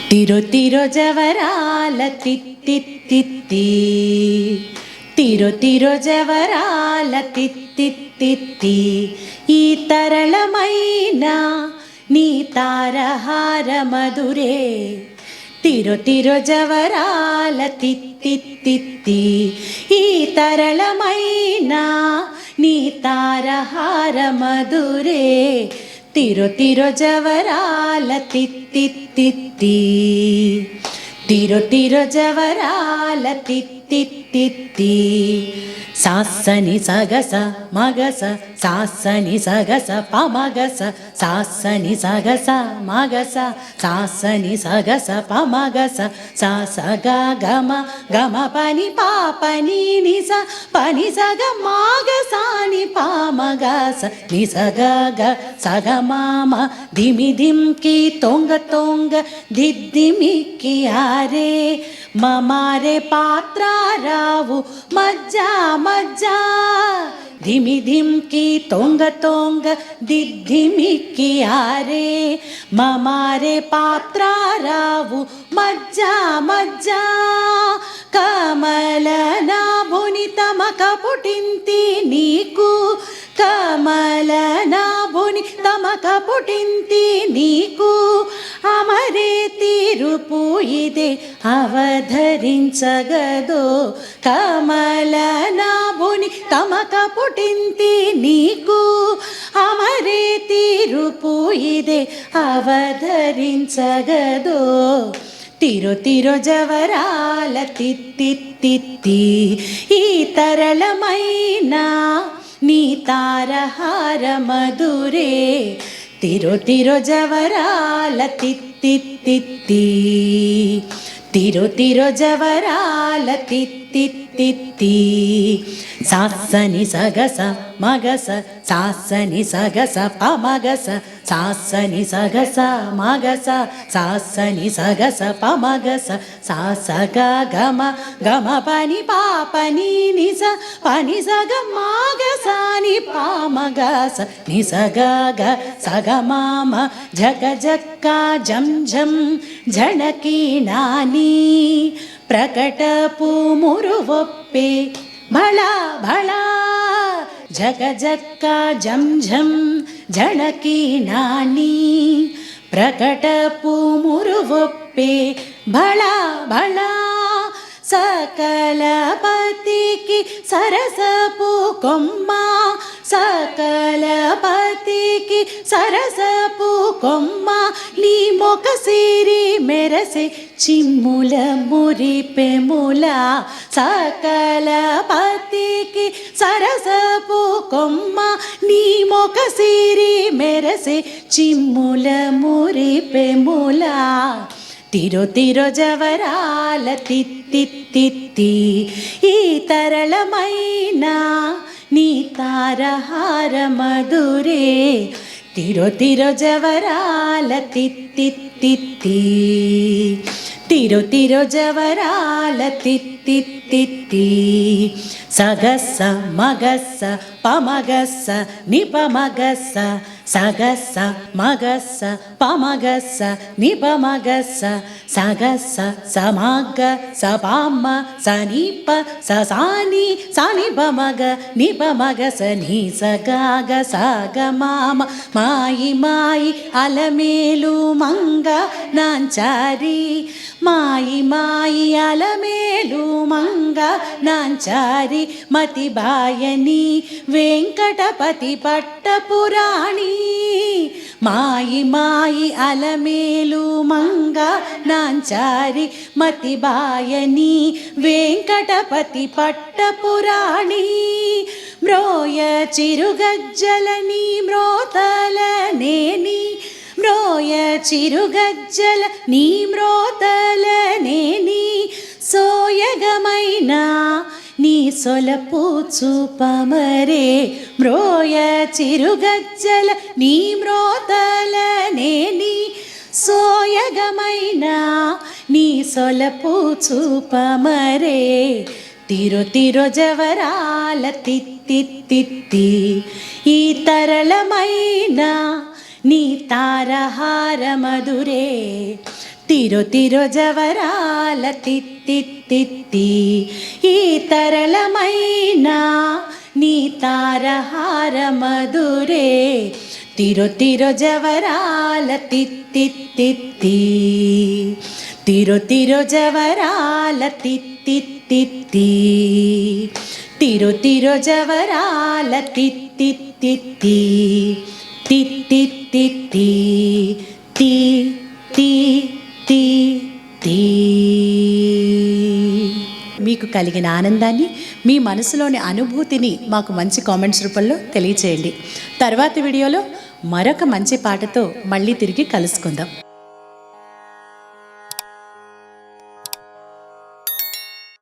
తిరు జవరాల తిత్తిత్తి తిరు జవరాల తిత్తిత్తి ఈ తరళమైన నీ తారహార మధురే తిరు జవరాల తిత్తిత్తి ఈ తరళమైన నీ తారహార మధురే తిరు జవరాల తిత్తిత్తి తిరు జవరాల తిత్తిత్తి సాసని సగస మగస సాసని సగస పమగస సాసని సగస మగస సాసని సగస పమగస సగ గమ గమ పని పాపని నిస పని సగ మాగసాని పామగస నిసగ గ సగ మామ ధిమి ధిమ్కి తొంగ తొంగ దిద్దిమిక్కి ఆరే మమారే పాత్ర రావు మజ్జా మజ్జా ధిమి ధిమ్కి తొంగ తొంగ దిద్దిమిక్కి ఆరే మమారే పాత్ర రావు మజ్జా మజ్జా కమల నాభుని తమక పుటింతి నీకు కమల నాభుని తమక పుటింతి నీకు అమరే తీరుపు ఇదే అవధరించగదో కమల నాభుని తమక పుటింతి నీకు అమరే తీరుపు ఇదే అవధరించగదో తిరు జవరాల తిత్తిత్తి ఈ తరళమైన నీ తారహార మధురే తిరు జవరాల తిత్తిత్తి తిరు జవరాల తిత్తిత్తి సాసని సగస మగస సాసని సగస పమగస సాసని సగస మగస సాసని సగస పమగస సాసగ గమ గమ పని పాపని నిస పని సగ మాగసాని పామగస నిసగ గ సగ మామ జగ జక్క జం జం జనకీ నాని ప్రకటపు మురువొప్పే భళా భళా జగ జక్క జం జం జనకీ నాని ప్రకటపు మురువొప్పే భళా భళా సకలపతికి సరసపు కొమ్మ సకలపతికి సరసపు కొమ్మ నీ మొక సిరి మెరసే చిమ్ముల మురిపెముల సకలపతికి సరసపు కొమ్మ నీ మొక సిరి మెరసే చిమ్ముల మురిపెముల తిరు జవరాల తిత్తిత్తి ఈ తరళమైన నీ తారహార మధురే తిరు జవరాల తిత్తిత్తి తిరు జవరాల తిత్తిత్తి సగస్స మగస్స పమగస్స నిపమగస్స సగస్స మగస్స పమగస్స నిపమగస్స సగస్స సమగ సపామ సనిప ససాని సనిపమగ నిపమగస ని సగగ సగ మామ మాయి మాయి అలమేలు మంగ నాంచారి మాయి మాయి అలమేలు మంగ నాంచారి మతి బాయని వెంకటపతి పట్టపురాణి మాయి మాయి అలమేలు మంగ నాంచారి మతి బాయని వెంకటపతి పట్టపురాణి మ్రోయ చిరుగజ్జలని మ్రోతల నేని మ్రోయ చిరుగజ్జల నీ మ్రోతల నేని సోయగమైన నీ సొలపు చూపమరే మ్రోయ చిరుగజ్జల నీ మ్రోతల నేని సోయగమైన నీ సొలపు చూపమరే తిరు జవరాల తిత్తిత్తి ఈ తరళమైన నీ తారహార మధురే తిరో తిరో జవరాల తిత్తిత్తి ఈ తరళమైన నీ తారహార మధురే తిరో తిరో జవరాల తిత్తిత్తి తిరో తిరో జవరాల తిత్తిత్తి తిరో తిరో జవరాల తిత్తిత్తి తిత్తిత్తి తి తి తి తి. మీకు కలిగిన ఆనందాన్ని, మీ మనసులోని అనుభూతిని మాకు మంచి కామెంట్స్ రూపంలో తెలియచేయండి. తర్వాతి వీడియోలో మరొక మంచి పాటతో మళ్ళీ తిరిగి కలుసుకుందాం.